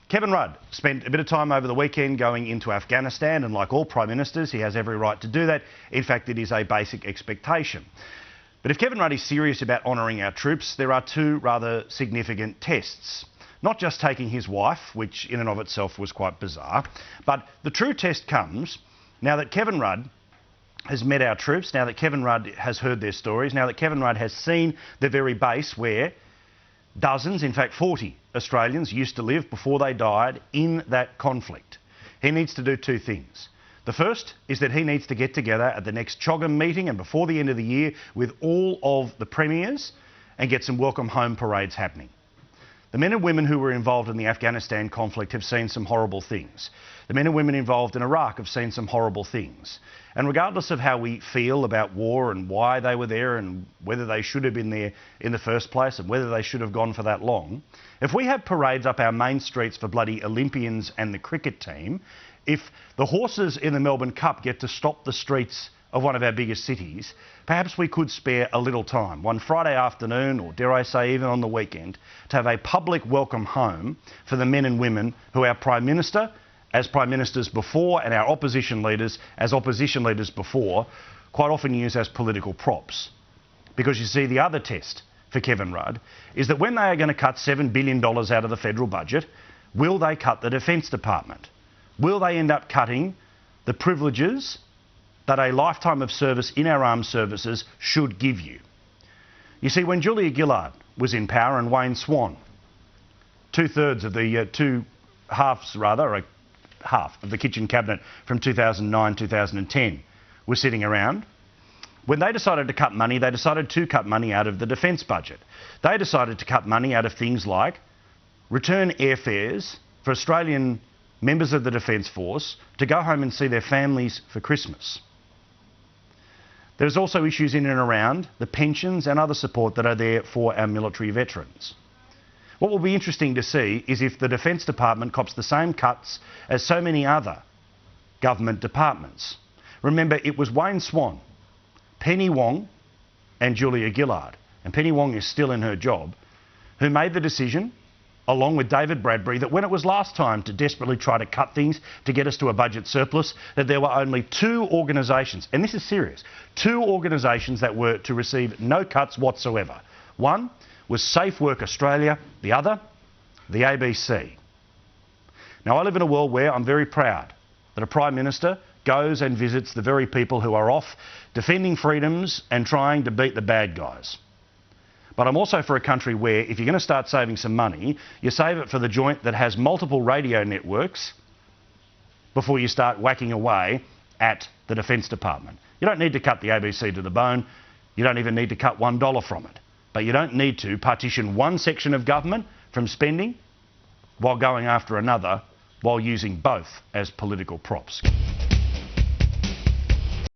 Kevin Rudd spent a bit of time over the weekend going into Afghanistan, and like all Prime Ministers, he has every right to do that. In fact, it is a basic expectation. But if Kevin Rudd is serious about honouring our troops, there are two rather significant tests. Not just taking his wife, which in and of itself was quite bizarre, but the true test comes now that Kevin Rudd has met our troops, now that Kevin Rudd has heard their stories, now that Kevin Rudd has seen the very base where dozens, in fact 40 Australians used to live before they died in that conflict. He needs to do two things. The first is that he needs to get together at the next CHOGM meeting and before the end of the year with all of the premiers and get some welcome home parades happening. The men and women who were involved in the Afghanistan conflict have seen some horrible things. The men and women involved in Iraq have seen some horrible things. And regardless of how we feel about war and why they were there and whether they should have been there in the first place and whether they should have gone for that long, if we have parades up our main streets for bloody Olympians and the cricket team, if the horses in the Melbourne Cup get to stop the streets of one of our biggest cities, perhaps we could spare a little time, one Friday afternoon, or dare I say even on the weekend, to have a public welcome home for the men and women who our Prime Minister, as Prime Ministers before, and our opposition leaders, as opposition leaders before, quite often use as political props. Because you see, the other test for Kevin Rudd is that when they are going to cut $7 billion out of the federal budget, will they cut the Defence Department? Will they end up cutting the privileges that a lifetime of service in our armed services should give you? You see, when Julia Gillard was in power and Wayne Swan, two-thirds of the half of the kitchen cabinet from 2009-2010 was sitting around, when they decided to cut money, they decided to cut money out of the defence budget. They decided to cut money out of things like return airfares for Australian members of the Defence Force to go home and see their families for Christmas. There's also issues in and around the pensions and other support that are there for our military veterans. What will be interesting to see is if the Defence Department cops the same cuts as so many other government departments. Remember, it was Wayne Swan, Penny Wong and Julia Gillard, and Penny Wong is still in her job, who made the decision, along with David Bradbury, that when it was last time to desperately try to cut things to get us to a budget surplus, that there were only two organisations, and this is serious, two organisations that were to receive no cuts whatsoever. One was Safe Work Australia, the other, the ABC. Now, I live in a world where I'm very proud that a Prime Minister goes and visits the very people who are off defending freedoms and trying to beat the bad guys. But I'm also for a country where if you're going to start saving some money, you save it for the joint that has multiple radio networks before you start whacking away at the Defence Department. You don't need to cut the ABC to the bone. You don't even need to cut $1 from it. But you don't need to partition one section of government from spending while going after another, while using both as political props.